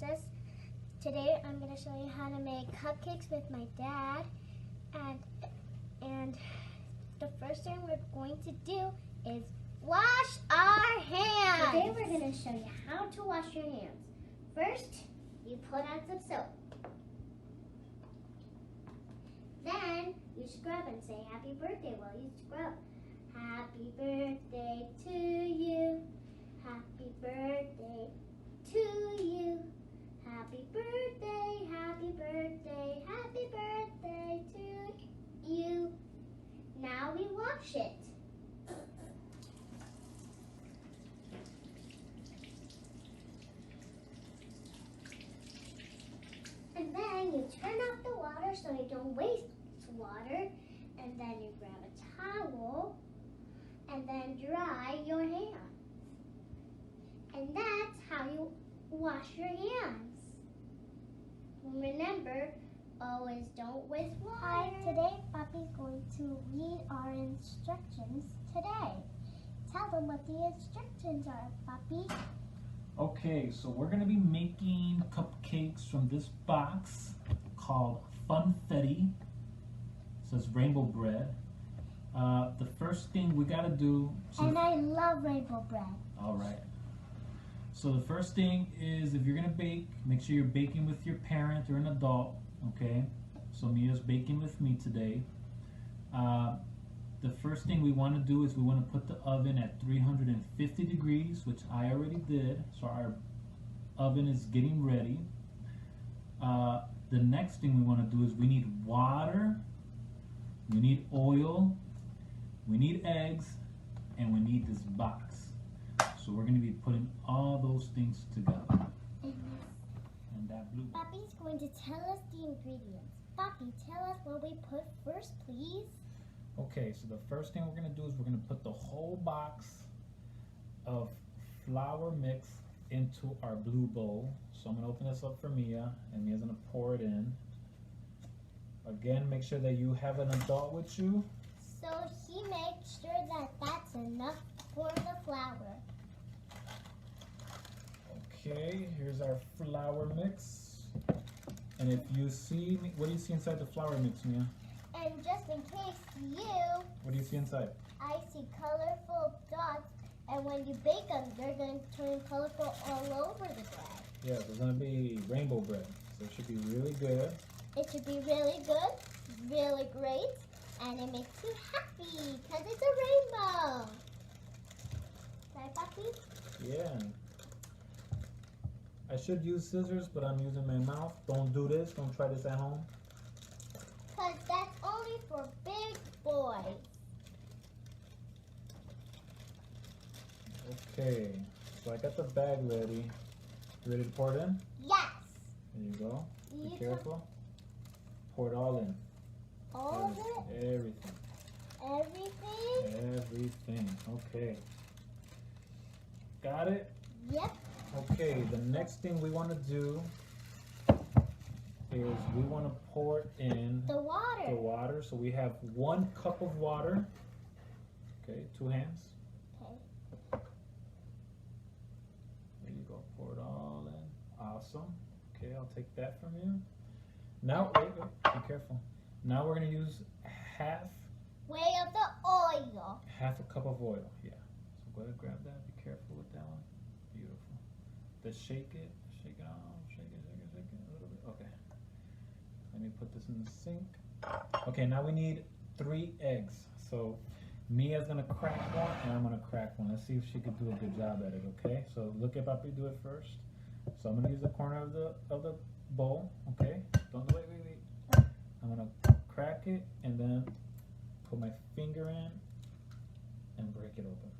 process. Today I'm going to show you how to make cupcakes with my dad. And the first thing we're going to do is wash our hands. Today we're going to show you how to wash your hands. First, you put on some soap. Then you scrub and say happy birthday while you scrub. Happy birthday to you. Happy birthday to you. Happy birthday, happy birthday, happy birthday to you. Now we wash it. And then you turn off the water so you don't waste water. And then you grab a towel and then dry your hands. And that's how you wash your hands. Remember, always don't waste water. Hi, today Papi's going to read our instructions today. Tell them what the instructions are, Papi. Okay, so we're going to be making cupcakes from this box called Funfetti. It says rainbow bread. The first thing we got to do... And I love rainbow bread. All right. So the first thing is, if you're going to bake, make sure you're baking with your parent or an adult, okay? So Mia's baking with me today. The first thing we want to do is we want to put the oven at 350 degrees, which I already did. So our oven is getting ready. The next thing we want to do is we need water, we need oil, we need eggs, and we need this box. So we're going to be putting all those things together. And that blue. Papi's going to tell us the ingredients. Papi, tell us what we put first, please. Okay, so the first thing we're going to do is we're going to put the whole box of flour mix into our blue bowl. So I'm going to open this up for Mia, and Mia's going to pour it in. Again, make sure that you have an adult with you. So he makes sure that that's enough for the flour. Okay, here's our flour mix. And if you see, what do you see inside the flour mix, Mia? And just in case what do you see inside? I see colorful dots, and when you bake them, they're going to turn colorful all over the bread. Yeah, there's going to be rainbow bread, so it should be really good. It should be really good, really great, and it makes you happy, because it's a rainbow. Right, Papi? Yeah. I should use scissors, but I'm using my mouth. Don't do this. Don't try this at home. Because that's only for big boys. Okay. So I got the bag ready. You ready to pour it in? Yes. There you go. Be careful. Pour it all in. All of it? Everything. Everything? Everything. Okay. Got it? Yep. Okay, the next thing we want to do is we want to pour in the water. The water. So we have 1 cup of water. Okay, 2 hands. Okay. There you go. Pour it all in. Awesome. Okay, I'll take that from you. Now, wait, be careful. Now we're going to use half of the oil. Half a cup of oil. Yeah. So go ahead and grab that. Be careful with that one. Beautiful. Just shake it on, shake it a little bit. Okay. Let me put this in the sink. Okay, now we need 3 eggs. So Mia's gonna crack one, and I'm gonna crack one. Let's see if she could do a good job at it. Okay. So look at Papi do it first. So I'm gonna use the corner of the bowl. Okay. Don't wait. I'm gonna crack it and then put my finger in and break it open.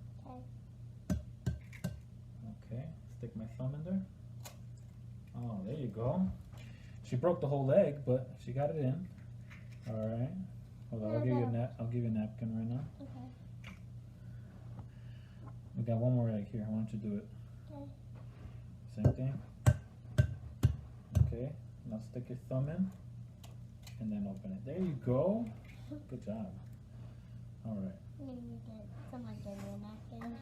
Okay. Okay, stick my thumb in there. Oh, there you go. She broke the whole egg, but she got it in. All right. Hold on, I'll give you a napkin right now. Okay. We got one more egg here. Why don't you do it? Okay. Same thing. Okay. Now stick your thumb in, and then open it. There you go. Good job. All right. Someone give me a napkin.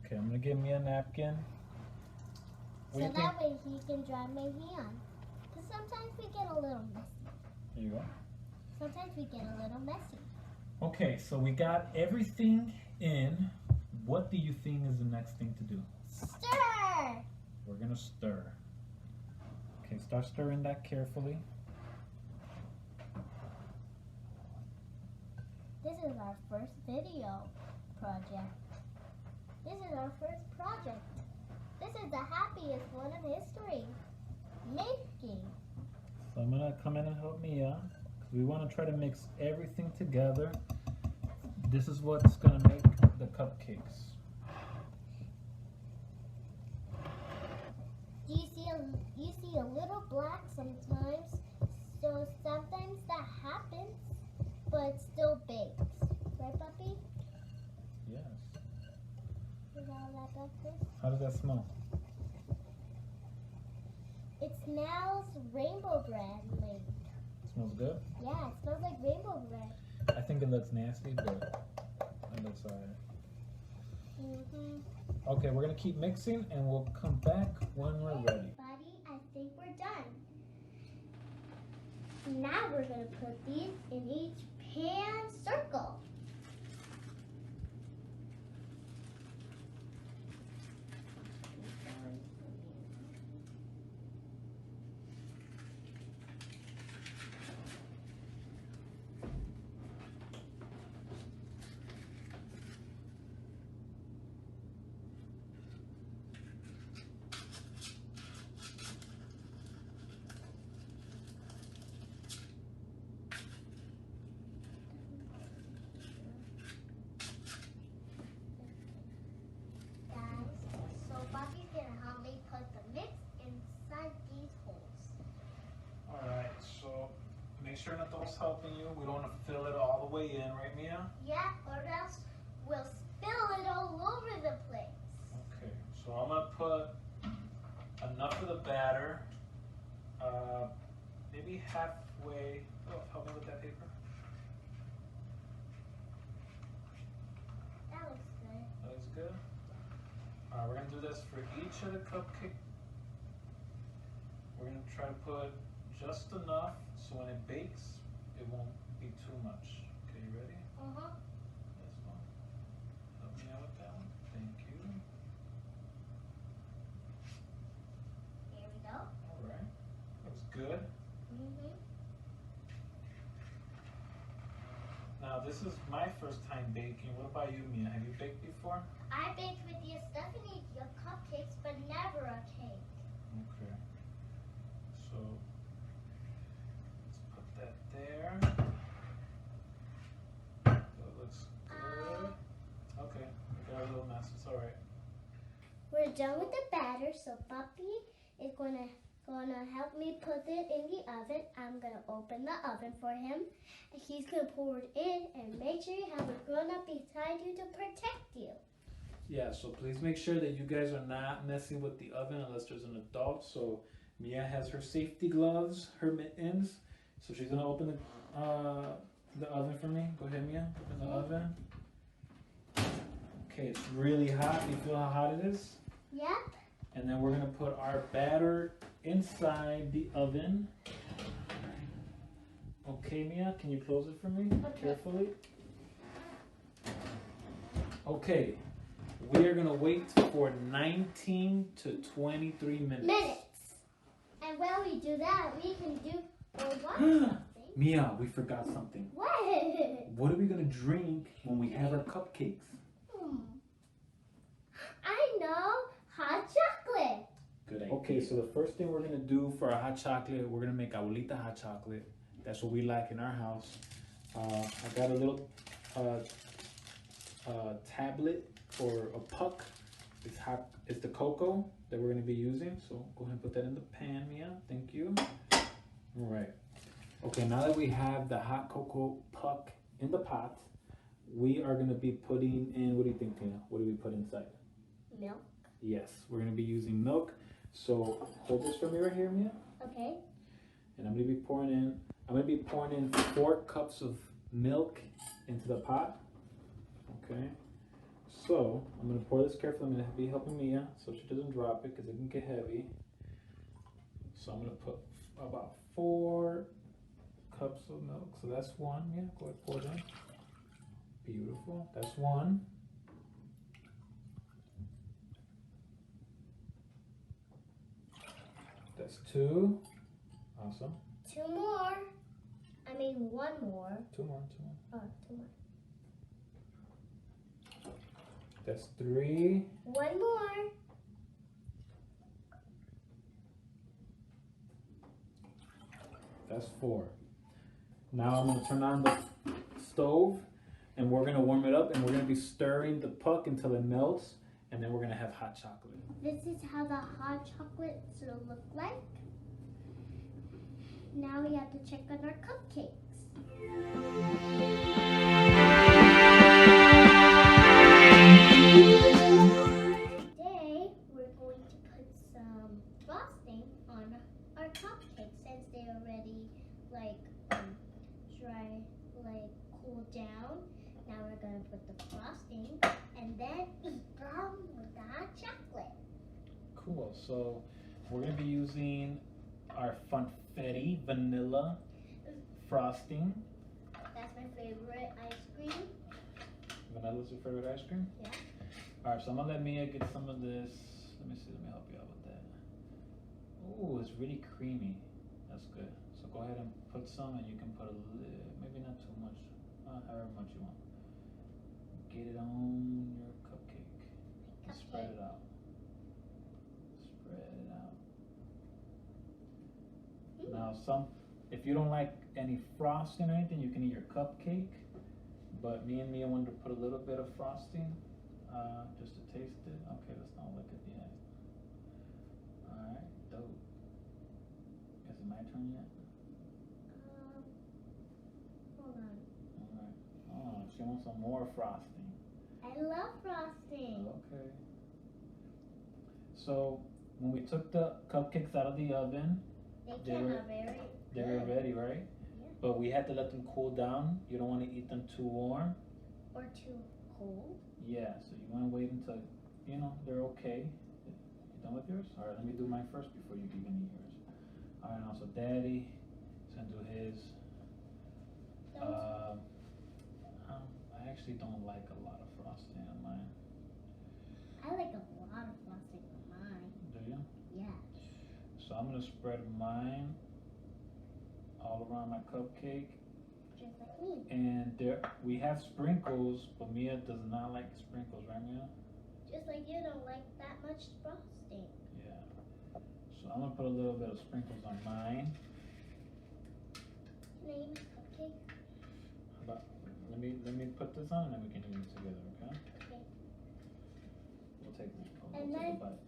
Okay, I'm gonna give me a napkin. What do you that think? way he can dry my hand. Because sometimes we get a little messy. There you go. Sometimes we get a little messy. Okay, so we got everything in. What do you think is the next thing to do? Stir! We're gonna stir. Okay, start stirring that carefully. This is our first video project. This is our first project. This is the happiest one in history. Making. So I'm gonna come in and help Mia, because we want to try to mix everything together. This is what's gonna make the cupcakes. You see a little black sometimes, so sometimes that happens, but it still bakes. Right, puppy? Yes. Is that like this? How does that smell? It smells rainbow bread made. Smells good? Yeah, it smells like rainbow bread. I think it looks nasty, but it looks alright. Okay, we're gonna keep mixing and we'll come back when we're ready. Everybody, I think we're done. Now we're going to put these in each pan circle. Alright, so make sure Natal's helping you. We don't want to fill it all the way in, right, Mia? Yeah, or else we'll spill it all over the place. Okay, so I'm gonna put enough of the batter, maybe halfway. Oh, help me with that paper. That looks good. That looks good. Alright, we're gonna do this for each of the cupcake. We're gonna try to put just enough so when it bakes, it won't be too much. Okay, you ready? Uh-huh. This one. Help me out with that one. Thank you. Here we go. Alright. Looks good. Now this is my first time baking. What about you, Mia? Have you baked before? I baked with your Stephanie your cupcakes, but never a cake. Okay. So let's put that there. That looks good. Okay, we got a little mess. It's alright. We're done with the batter, so Puppy is gonna help me put it in the oven. I'm gonna open the oven for him. And he's gonna pour it in and make sure you have a grown-up beside you to protect you. Yeah, so please make sure that you guys are not messing with the oven unless there's an adult. So Mia has her safety gloves, her mittens. So she's gonna open the oven for me. Go ahead, Mia. Open the oven. Okay, it's really hot. You feel how hot it is? Yep. And then we're gonna put our batter inside the oven. Okay, Mia, can you close it for me? Okay. Carefully. Okay, we are gonna wait for 19 to 23 minutes. And while we do that, we can do something. Mia, we forgot something. What? What are we gonna drink when we have our cupcakes? I know, hot chocolate. Good idea. Okay, so the first thing we're gonna do for our hot chocolate, we're gonna make abuelita hot chocolate. That's what we like in our house. I got a little tablet or a puck. It's the cocoa that we're gonna be using. So go ahead and put that in the pan, Mia. Thank you. All right. Okay, now that we have the hot cocoa puck in the pot, we are gonna be putting in, what do you think, Tina? What do we put inside? Milk. Yes, we're gonna be using milk. So hold this for me right here, Mia. Okay. And I'm gonna be pouring in 4 cups of milk into the pot. Okay. So I'm gonna pour this carefully. I'm gonna be helping Mia so she doesn't drop it because it can get heavy. So I'm gonna put about 4 cups of milk. So that's 1. Yeah, go ahead, pour that. Beautiful. That's 1. That's 2. Awesome. 2 more. I mean 1 more. 2 more. Oh, 2 more. That's 3. 1 more. That's 4. Now I'm gonna turn on the stove and we're gonna warm it up and we're gonna be stirring the puck until it melts and then we're gonna have hot chocolate. This is how the hot chocolates will look like. Now we have to check on our cupcakes. Today we're going to put some frosting on our cupcakes since they already cooled down. Now we're gonna put the frosting and then eat them with the hot chocolate. Cool. So we're gonna be using our Funfetti vanilla frosting. That's my favorite ice cream. Vanilla's your favorite ice cream? Yeah. All right, so I'm gonna let Mia get some of this. Let me see. Let me help you out with that. Oh, it's really creamy. That's good. So go ahead and put some, and you can put a little, maybe not too much, however much you want. Get it on your cupcake. And spread it out. Spread it out. Now, if you don't like any frosting or anything, you can eat your cupcake. But me and Mia wanted to put a little bit of frosting, just to taste it. Okay, let's not look at the end. All right, dope. Is it my turn yet? Hold on. All right. Oh, she wants some more frosting. I love frosting. Okay. So when we took the cupcakes out of the oven, They were ready, right? Yeah. But we had to let them cool down. You don't want to eat them too warm. Or too cold. Yeah, so you want to wait until, they're okay. You done with yours? All right, let me do mine first before you even eat yours. All right, now, so Daddy is going to do his. I actually don't like a lot of frosting on mine. I like a lot of frosting on mine. Do you? Yeah. So I'm going to spread mine all around my cupcake. Just like me. And we have sprinkles, but Mia does not like sprinkles, right, Mia? Just like you don't like that much frosting. Yeah. So I'm gonna put a little bit of sprinkles on mine. Can I eat my cupcake? But let me put this on and then we can eat it together, okay? Okay. We'll take And a bite.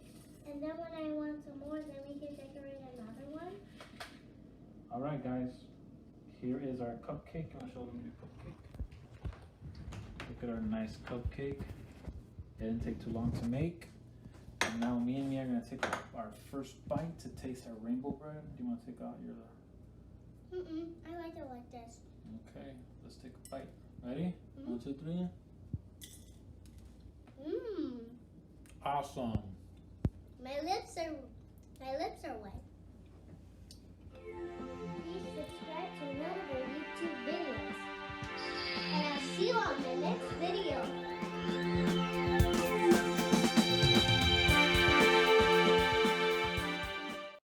And then when I want some more, then we can decorate another one. All right, guys. Here is our cupcake. I'll show them the cupcake. Look at our nice cupcake. It didn't take too long to make. And now me and Mia are gonna take our first bite to taste our rainbow bread. Do you want to take out your? I like it like this. Okay, let's take a bite. Ready? 1, 2, 3. Mmm. Awesome. My lips are wet.